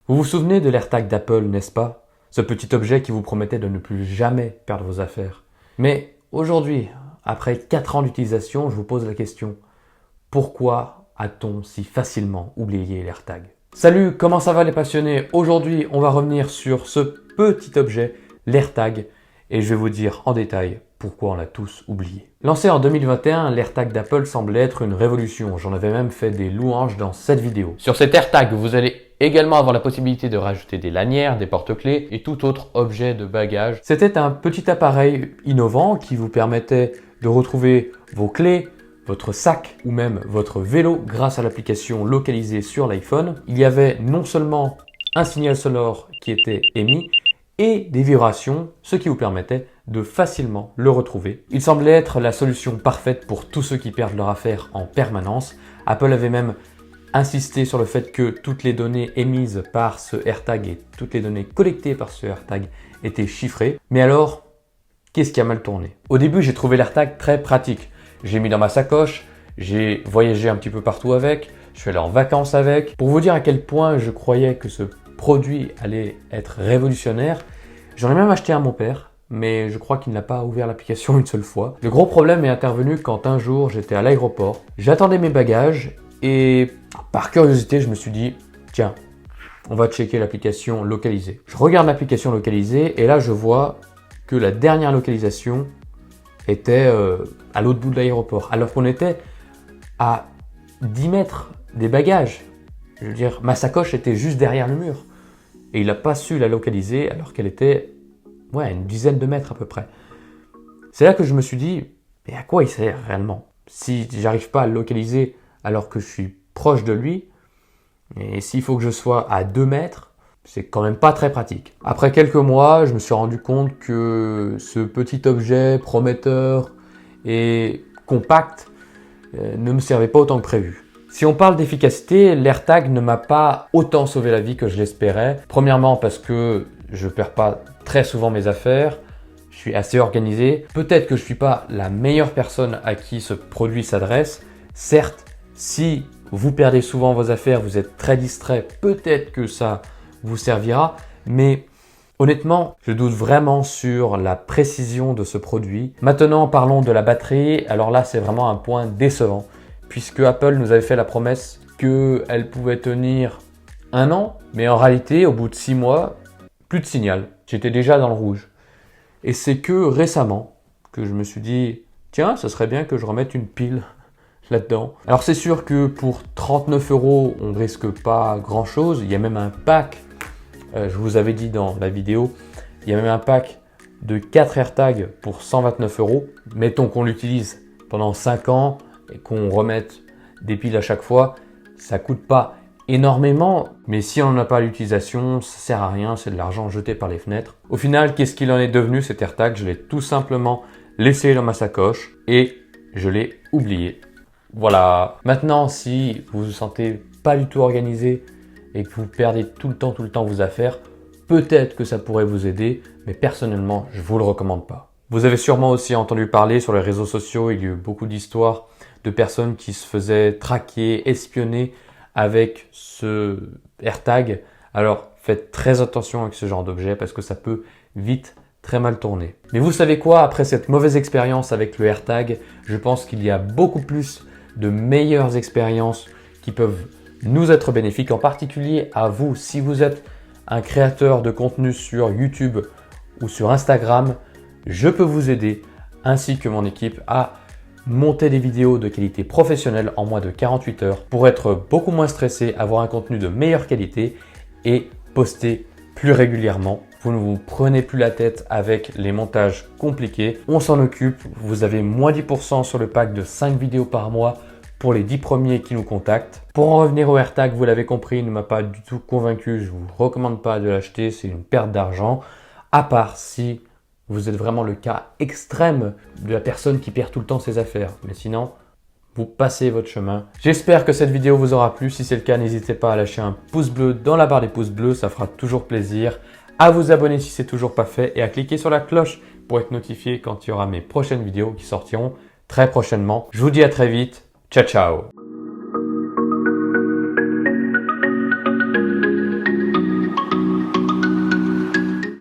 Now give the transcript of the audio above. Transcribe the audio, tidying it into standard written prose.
Vous vous souvenez de l'AirTag d'Apple, n'est-ce pas? Ce petit objet qui vous promettait de ne plus jamais perdre vos affaires. Mais aujourd'hui, après 4 ans d'utilisation, je vous pose la question. Pourquoi a-t-on si facilement oublié l'AirTag? Salut, comment ça va les passionnés? Aujourd'hui, on va revenir sur ce petit objet, l'AirTag, et je vais vous dire en détail pourquoi on l'a tous oublié. Lancé en 2021, l'AirTag d'Apple semblait être une révolution. J'en avais même fait des louanges dans cette vidéo. Sur cet AirTag, vous allez également avoir la possibilité de rajouter des lanières, des porte-clés et tout autre objet de bagage. C'était un petit appareil innovant qui vous permettait de retrouver vos clés, votre sac ou même votre vélo grâce à l'application localisée sur l'iPhone. Il y avait non seulement un signal sonore qui était émis et des vibrations, ce qui vous permettait de facilement le retrouver. Il semblait être la solution parfaite pour tous ceux qui perdent leur affaire en permanence. Apple avait même insisté sur le fait que toutes les données émises par ce AirTag et toutes les données collectées par ce AirTag étaient chiffrées. Mais alors, qu'est-ce qui a mal tourné? Au début, j'ai trouvé l'AirTag très pratique. J'ai mis dans ma sacoche, j'ai voyagé un petit peu partout avec, je suis allé en vacances avec. Pour vous dire à quel point je croyais que ce produit allait être révolutionnaire, j'en ai même acheté un à mon père, mais je crois qu'il n'a pas ouvert l'application une seule fois. Le gros problème est intervenu quand un jour j'étais à l'aéroport, j'attendais mes bagages et par curiosité je me suis dit tiens, on va checker l'application localisée. Je regarde l'application localisée et là je vois que la dernière localisation était à l'autre bout de l'aéroport, alors qu'on était à 10 mètres des bagages. Je veux dire, ma sacoche était juste derrière le mur. Et il n'a pas su la localiser alors qu'elle était à une dizaine de mètres à peu près. C'est là que je me suis dit, mais à quoi il sert réellement? Si j'arrive pas à le localiser alors que je suis proche de lui, et s'il faut que je sois à 2 mètres, c'est quand même pas très pratique. Après quelques mois, je me suis rendu compte que ce petit objet prometteur et compact ne me servait pas autant que prévu. Si on parle d'efficacité, l'AirTag ne m'a pas autant sauvé la vie que je l'espérais. Premièrement parce que je perds pas très souvent mes affaires, je suis assez organisé. Peut-être que je suis pas la meilleure personne à qui ce produit s'adresse. Certes, si vous perdez souvent vos affaires, vous êtes très distrait, peut-être que ça vous servira, mais honnêtement, je doute vraiment sur la précision de ce produit. Maintenant, parlons de la batterie. Alors là, c'est vraiment un point décevant, puisque Apple nous avait fait la promesse qu'elle pouvait tenir 1 an, mais en réalité, au bout de 6 mois, plus de signal. J'étais déjà dans le rouge. Et c'est que récemment que je me suis dit, tiens, ce serait bien que je remette une pile là-dedans. Alors c'est sûr que pour 39 €, on ne risque pas grand-chose. Il y a même un pack. Je vous avais dit dans la vidéo, il y a même un pack de 4 AirTags pour 129 €. Mettons qu'on l'utilise pendant 5 ans et qu'on remette des piles à chaque fois, ça ne coûte pas énormément, mais si on n'a pas l'utilisation, ça ne sert à rien, c'est de l'argent jeté par les fenêtres. Au final, qu'est-ce qu'il en est devenu cet AirTag? Je l'ai tout simplement laissé dans ma sacoche et je l'ai oublié. Voilà. Maintenant, si vous vous sentez pas du tout organisé et que vous perdez tout le temps vos affaires, peut-être que ça pourrait vous aider, mais personnellement, je ne vous le recommande pas. Vous avez sûrement aussi entendu parler sur les réseaux sociaux, il y a eu beaucoup d'histoires de personnes qui se faisaient traquer, espionner avec ce AirTag. Alors, faites très attention avec ce genre d'objet parce que ça peut vite très mal tourner. Mais vous savez quoi? Après cette mauvaise expérience avec le AirTag, je pense qu'il y a beaucoup plus de meilleures expériences qui peuvent nous être bénéfiques, en particulier à vous. Si vous êtes un créateur de contenu sur YouTube ou sur Instagram, je peux vous aider, ainsi que mon équipe, à monter des vidéos de qualité professionnelle en moins de 48 heures pour être beaucoup moins stressé, avoir un contenu de meilleure qualité et poster plus régulièrement. Vous ne vous prenez plus la tête avec les montages compliqués. On s'en occupe. Vous avez moins 10% sur le pack de 5 vidéos par mois pour les 10 premiers qui nous contactent. Pour en revenir au AirTag, vous l'avez compris, il ne m'a pas du tout convaincu. Je ne vous recommande pas de l'acheter. C'est une perte d'argent. À part si vous êtes vraiment le cas extrême de la personne qui perd tout le temps ses affaires. Mais sinon, vous passez votre chemin. J'espère que cette vidéo vous aura plu. Si c'est le cas, n'hésitez pas à lâcher un pouce bleu dans la barre des pouces bleus. Ça fera toujours plaisir. À vous abonner si ce n'est toujours pas fait et à cliquer sur la cloche pour être notifié quand il y aura mes prochaines vidéos qui sortiront très prochainement. Je vous dis à très vite. Ciao, ciao!